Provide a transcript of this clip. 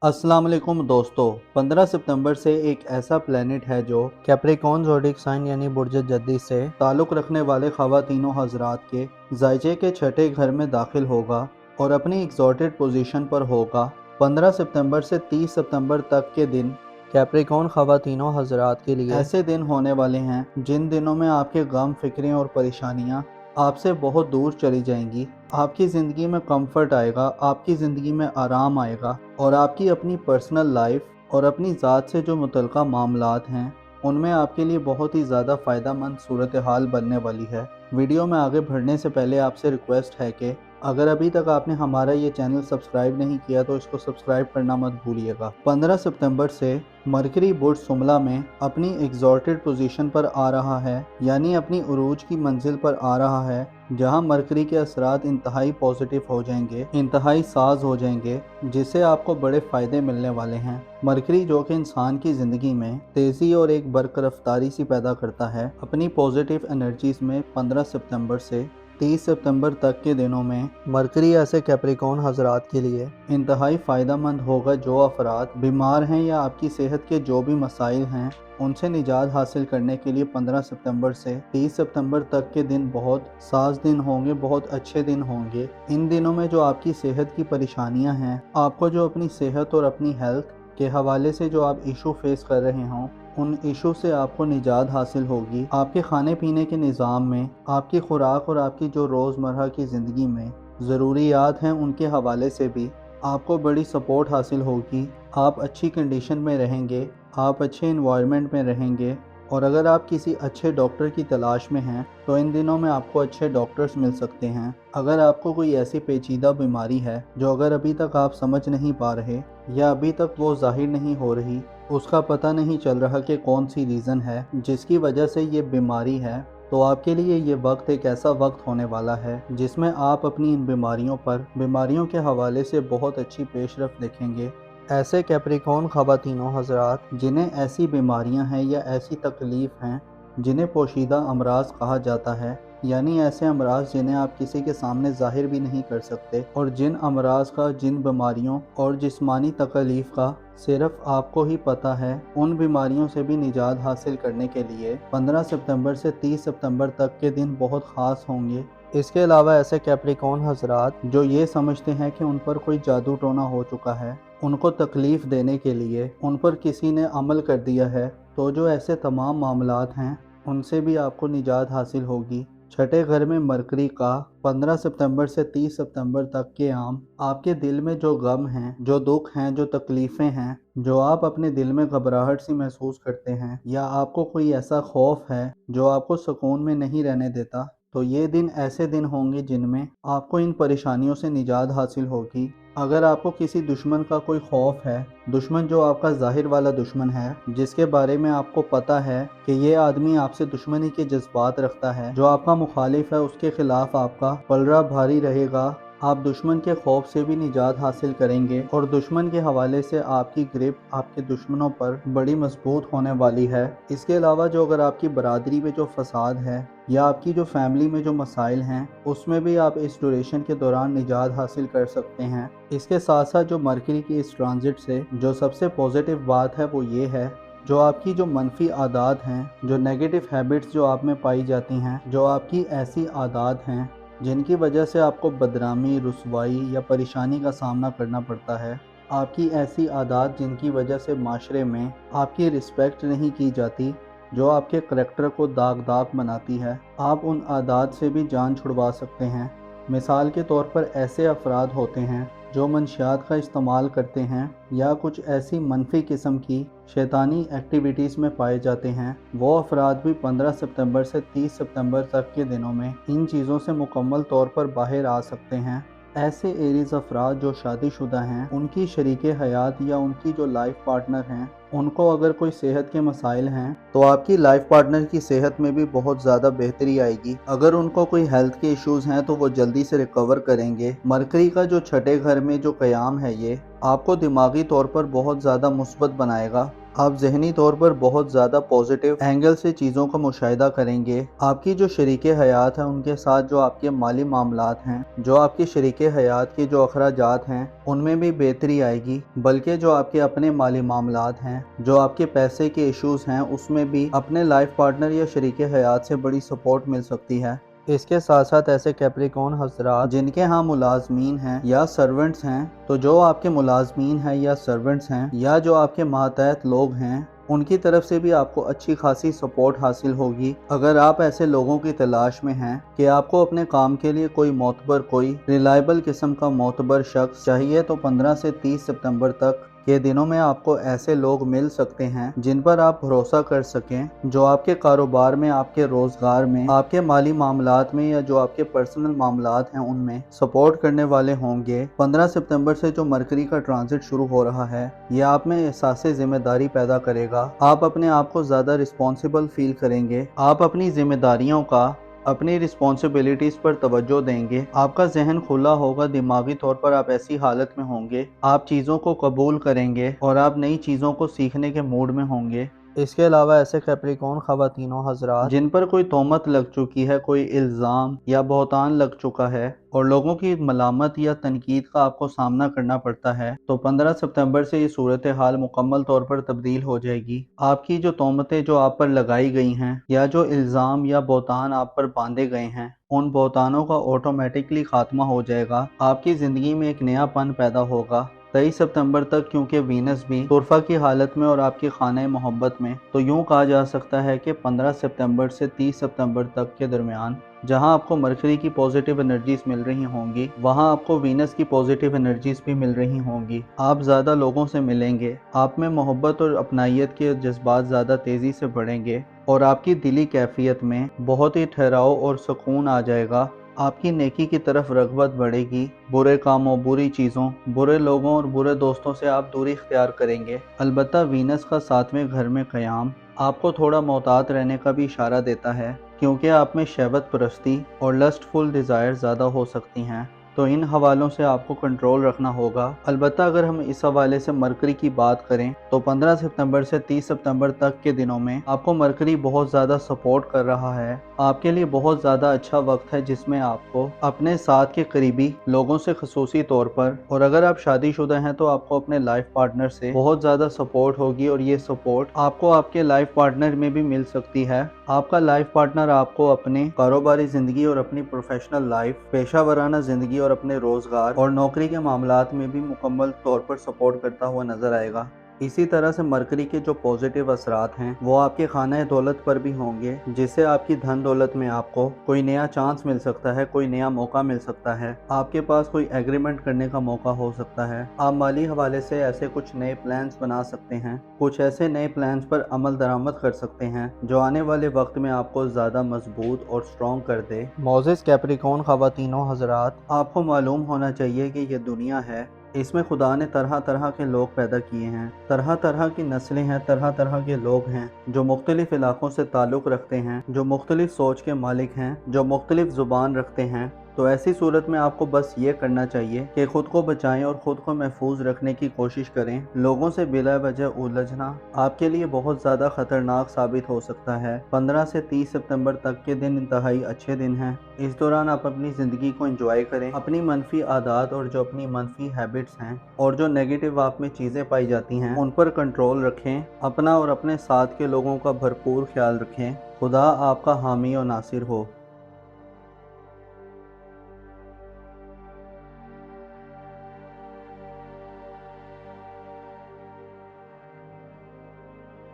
अस्सलाम वालेकुम दोस्तों। 15 सितंबर से एक ऐसा प्लेनेट है जो कैप्रिकॉर्न ज़ोडिक साइन यानी बुर्ज जद्दी से ताल्लुक़ रखने वाले ख़वातीनों हज़रात के ज़ायजे के छठे घर में दाखिल होगा और अपनी एग्जॉल्टेड पोजीशन पर होगा। 15 सितंबर से 30 सितंबर तक के दिन कैप्रिकॉर्न ख़वातीनों हज़रात के लिए ऐसे दिन होने वाले हैं जिन दिनों में आपके गम, फिक्रें और परेशानियाँ आपसे बहुत दूर चली जाएंगी। आपकी ज़िंदगी में कंफर्ट आएगा, आपकी ज़िंदगी में आराम आएगा और आपकी अपनी पर्सनल लाइफ और अपनी ज़ात से जो मुतल्लिका मामलात हैं उनमें आपके लिए बहुत ही ज़्यादा फ़ायदा मंद सूरत हाल बनने वाली है। वीडियो में आगे बढ़ने से पहले आपसे रिक्वेस्ट है कि अगर अभी तक आपने हमारा ये चैनल सब्सक्राइब नहीं किया तो इसको सब्सक्राइब करना मत भूलिएगा। 15 सितंबर से मरकरी बुर्ज सुमला में अपनी एग्जॉल्टेड पोजीशन पर आ रहा है, यानी अपनी उरूज की मंजिल पर आ रहा है, जहां मरकरी के असरात इंतहाई पॉजिटिव हो जाएंगे, इंतहाई साज हो जाएंगे, जिससे आपको बड़े फ़ायदे मिलने वाले हैं। मरकरी जो कि इंसान की ज़िंदगी में तेज़ी और एक बरकरफ्तारी सी पैदा करता है, अपनी पॉजिटिव एनर्जीज़ में 15 सितंबर से 30 सितंबर तक के दिनों में मरकरी ऐसे कैप्रिकॉर्न हज़रात के लिए इंतहाई फ़ायदा मंद होगा जो अफराद बीमार हैं या आपकी सेहत के जो भी मसाइल हैं उनसे निजात हासिल करने के लिए 15 सितंबर से 30 सितंबर तक के दिन बहुत साज दिन होंगे, बहुत अच्छे दिन होंगे। इन दिनों में जो आपकी सेहत की परेशानियां हैं, आपको जो अपनी सेहत और अपनी हेल्थ के हवाले से जो आप इशू फेस कर रहे हों, उन इशू से आपको निजात हासिल होगी। आपके खाने पीने के निज़ाम में, आपकी खुराक और आपकी जो रोज़मर्रा की ज़िंदगी में ज़रूरियात हैं उनके हवाले से भी आपको बड़ी सपोर्ट हासिल होगी। आप अच्छी कंडीशन में रहेंगे, आप अच्छे इन्वायरमेंट में रहेंगे और अगर आप किसी अच्छे डॉक्टर की तलाश में हैं तो इन दिनों में आपको अच्छे डॉक्टर्स मिल सकते हैं। अगर आपको कोई ऐसी पेचीदा बीमारी है जो अगर अभी तक आप समझ नहीं पा रहे या अभी तक वो ज़ाहिर नहीं हो रही, उसका पता नहीं चल रहा कि कौन सी रीज़न है जिसकी वजह से ये बीमारी है, तो आपके लिए ये वक्त एक ऐसा वक्त होने वाला है जिसमें आप अपनी इन बीमारियों के हवाले से बहुत अच्छी पेशरफ्त देखेंगे। ऐसे कैप्रिकॉर्न ख़वातीनों हज़रात जिन्हें ऐसी बीमारियां हैं या ऐसी तकलीफ़ हैं जिन्हें पोशीदा अमराज कहा जाता है, यानी ऐसे अमराज जिन्हें आप किसी के सामने ज़ाहिर भी नहीं कर सकते और जिन अमराज का, जिन बीमारियों और जिस्मानी तकलीफ़ का सिर्फ आपको ही पता है, उन बीमारियों से भी निजात हासिल करने के लिए 15 सितंबर से 30 सितंबर तक के दिन बहुत ख़ास होंगे। इसके अलावा ऐसे कैप्रिकॉर्न हज़रात जो ये समझते हैं कि उन पर कोई जादू टोना हो चुका है, उनको तकलीफ़ देने के लिए उन पर किसी ने अमल कर दिया है, तो जो ऐसे तमाम मामलात हैं उनसे भी आपको निजात हासिल होगी। छठे घर में मरकरी का 15 सितंबर से 30 सितंबर तक के आम आपके दिल में जो गम हैं, जो दुख हैं, जो तकलीफ़ें हैं, जो आप अपने दिल में घबराहट सी महसूस करते हैं या आपको कोई ऐसा खौफ है जो आपको सुकून में नहीं रहने देता, तो ये दिन ऐसे दिन होंगे जिनमें आपको इन परेशानियों से निजात हासिल होगी। अगर आपको किसी दुश्मन का कोई खौफ है, दुश्मन जो आपका ज़ाहिर वाला दुश्मन है, जिसके बारे में आपको पता है कि ये आदमी आपसे दुश्मनी के जज्बात रखता है, जो आपका मुखालिफ है, उसके खिलाफ आपका पलड़ा भारी रहेगा, आप दुश्मन के खौफ से भी निजात हासिल करेंगे और दुश्मन के हवाले से आपकी ग्रिप आपके दुश्मनों पर बड़ी मजबूत होने वाली है। इसके अलावा जो अगर आपकी बरादरी में जो फसाद है या आपकी जो फैमिली में जो मसाइल हैं, उसमें भी आप इस ड्यूरेशन के दौरान निजात हासिल कर सकते हैं। इसके साथ साथ जो मरकरी की इस ट्रांजिट से जो सबसे पॉजिटिव बात है वो ये है, जो आपकी जो मनफी आदत हैं, जो नेगेटिव हैबिट्स जो आप में पाई जाती हैं, जो आपकी ऐसी आदत हैं जिनकी वजह से आपको बदनामी, रुसवाई या परेशानी का सामना करना पड़ता है, आपकी ऐसी आदत जिनकी वजह से माशरे में आपकी रिस्पेक्ट नहीं की जाती, जो आपके करैक्टर को दाग बनाती है, आप उन आदत से भी जान छुड़वा सकते हैं। मिसाल के तौर पर ऐसे अफराद होते हैं जो मंशियात का इस्तेमाल करते हैं या कुछ ऐसी मनफी किस्म की शैतानी एक्टिविटीज़ में पाए जाते हैं, वो अफराद भी 15 सितंबर से 30 सितंबर तक के दिनों में इन चीज़ों से मुकम्मल तौर पर बाहर आ सकते हैं। ऐसे एरीज अफराद जो शादीशुदा हैं, उनकी शरीके हयात या उनकी जो लाइफ पार्टनर हैं, उनको अगर कोई सेहत के मसाइल हैं तो आपकी लाइफ पार्टनर की सेहत में भी बहुत ज़्यादा बेहतरी आएगी। अगर उनको कोई हेल्थ के इश्यूज़ हैं तो वो जल्दी से रिकवर करेंगे। मरकरी का जो छठे घर में जो क़याम है, ये आपको दिमागी तौर पर बहुत ज़्यादा मुस्बत बनाएगा। آپ ذہنی طور پر بہت زیادہ پازیٹیو اینگل سے چیزوں کا مشاہدہ کریں گے۔ آپ کی جو شریک حیات ہیں ان کے ساتھ جو آپ کے مالی معاملات ہیں، جو آپ کی شریک حیات کے جو اخراجات ہیں ان میں بھی بہتری آئے گی، بلکہ جو آپ کے اپنے مالی معاملات ہیں، جو آپ کے پیسے کے ایشوز ہیں، اس میں بھی اپنے لائف پارٹنر یا شریک حیات سے بڑی سپورٹ مل سکتی ہے۔ اس کے ساتھ ساتھ ایسے کیپریکون حضرات جن کے ہاں ملازمین ہیں یا سرونٹس ہیں، تو جو آپ کے ملازمین ہیں یا سرونٹس ہیں یا جو آپ کے ماتحت لوگ ہیں، ان کی طرف سے بھی آپ کو اچھی خاصی سپورٹ حاصل ہوگی۔ اگر آپ ایسے لوگوں کی تلاش میں ہیں کہ آپ کو اپنے کام کے لیے کوئی معتبر، کوئی ریلائبل قسم کا معتبر شخص چاہیے، تو 15 سے 30 ستمبر تک کے دنوں میں آپ کو ایسے لوگ مل سکتے ہیں جن پر آپ بھروسہ کر سکیں، جو آپ کے کاروبار میں، آپ کے روزگار میں، آپ کے مالی معاملات میں یا جو آپ کے پرسنل معاملات ہیں ان میں سپورٹ کرنے والے ہوں گے۔ 15 ستمبر سے جو مرکری کا ٹرانزٹ شروع ہو رہا ہے، یہ آپ میں احساس ذمہ داری پیدا کرے گا۔ آپ اپنے آپ کو زیادہ رسپانسیبل فیل کریں گے، آپ اپنی ذمہ داریوں کا، اپنی رسپانسبلٹیز پر توجہ دیں گے، آپ کا ذہن کھلا ہوگا، دماغی طور پر آپ ایسی حالت میں ہوں گے، آپ چیزوں کو قبول کریں گے اور آپ نئی چیزوں کو سیکھنے کے موڈ میں ہوں گے۔ اس کے علاوہ ایسے کیپریکون خواتین و حضرات جن پر کوئی تہمت لگ چکی ہے، کوئی الزام یا بہتان لگ چکا ہے اور لوگوں کی ملامت یا تنقید کا آپ کو سامنا کرنا پڑتا ہے، تو 15 ستمبر سے یہ صورتحال مکمل طور پر تبدیل ہو جائے گی۔ آپ کی جو تہمتیں جو آپ پر لگائی گئی ہیں یا جو الزام یا بہتان آپ پر باندھے گئے ہیں، ان بہتانوں کا آٹومیٹکلی خاتمہ ہو جائے گا، آپ کی زندگی میں ایک نیا پن پیدا ہوگا۔ 23 ستمبر تک کیونکہ وینس بھی طرفہ کی حالت میں اور آپ کی خانہ محبت میں، تو یوں کہا جا سکتا ہے کہ 15 ستمبر سے 30 ستمبر تک کے درمیان جہاں آپ کو مرکری کی پازیٹیو انرجیز مل رہی ہوں گی، وہاں آپ کو وینس کی پازیٹیو انرجیز بھی مل رہی ہوں گی۔ آپ زیادہ لوگوں سے ملیں گے، آپ میں محبت اور اپنائیت کے جذبات زیادہ تیزی سے بڑھیں گے اور آپ کی دلی کیفیت میں بہت ہی ٹھہراؤ اور سکون آ جائے گا۔ آپ کی نیکی کی طرف رغبت بڑھے گی، برے کاموں، بری چیزوں، برے لوگوں اور برے دوستوں سے آپ دوری اختیار کریں گے۔ البتہ وینس کا 7ویں گھر میں قیام آپ کو تھوڑا محتاط رہنے کا بھی اشارہ دیتا ہے، کیونکہ آپ میں شہوت پرستی اور لسٹ فل ڈیزائر زیادہ ہو سکتی ہیں، تو ان حوالوں سے آپ کو کنٹرول رکھنا ہوگا۔ البتہ اگر ہم اس حوالے سے مرکری کی بات کریں تو 15 ستمبر سے 30 ستمبر تک کے دنوں میں آپ کو مرکری بہت زیادہ سپورٹ کر رہا ہے، آپ کے لیے بہت زیادہ اچھا وقت ہے جس میں آپ کو اپنے ساتھ کے قریبی لوگوں سے خصوصی طور پر، اور اگر آپ شادی شدہ ہیں تو آپ کو اپنے لائف پارٹنر سے بہت زیادہ سپورٹ ہوگی، اور یہ سپورٹ آپ کو آپ کے لائف پارٹنر میں بھی مل سکتی ہے۔ آپ کا لائف پارٹنر آپ کو اپنے کاروباری زندگی اور اپنی پروفیشنل لائف، پیشہ ورانہ زندگی اور اپنے روزگار اور نوکری کے معاملات میں بھی مکمل طور پر سپورٹ کرتا ہوا نظر آئے گا۔ اسی طرح سے مرکری کے جو پازیٹیو اثرات ہیں وہ آپ کے خانہ دولت پر بھی ہوں گے، جس سے آپ کی دھن دولت میں آپ کو کوئی نیا چانس مل سکتا ہے، کوئی نیا موقع مل سکتا ہے، آپ کے پاس کوئی ایگریمنٹ کرنے کا موقع ہو سکتا ہے۔ آپ مالی حوالے سے ایسے کچھ نئے پلانز بنا سکتے ہیں، کچھ ایسے نئے پلانز پر عمل درآمد کر سکتے ہیں جو آنے والے وقت میں آپ کو زیادہ مضبوط اور سٹرونگ کر دے۔ معزز کیپریکون خواتین و حضرات، آپ کو معلوم ہونا چاہیے کہ یہ دنیا ہے، اس میں خدا نے طرح طرح کے لوگ پیدا کیے ہیں، طرح طرح کی نسلیں ہیں، طرح طرح کے لوگ ہیں جو مختلف علاقوں سے تعلق رکھتے ہیں، جو مختلف سوچ کے مالک ہیں، جو مختلف زبان رکھتے ہیں۔ تو ایسی صورت میں آپ کو بس یہ کرنا چاہیے کہ خود کو بچائیں اور خود کو محفوظ رکھنے کی کوشش کریں۔ لوگوں سے بلا وجہ الجھنا آپ کے لیے بہت زیادہ خطرناک ثابت ہو سکتا ہے۔ 15 سے 30 ستمبر تک کے دن انتہائی اچھے دن ہیں، اس دوران آپ اپنی زندگی کو انجوائے کریں، اپنی منفی عادات اور جو اپنی منفی ہیبٹس ہیں اور جو نیگیٹو آپ میں چیزیں پائی جاتی ہیں ان پر کنٹرول رکھیں، اپنا اور اپنے ساتھ کے لوگوں کا بھرپور خیال رکھیں۔ خدا آپ کا حامی و ناصر ہو۔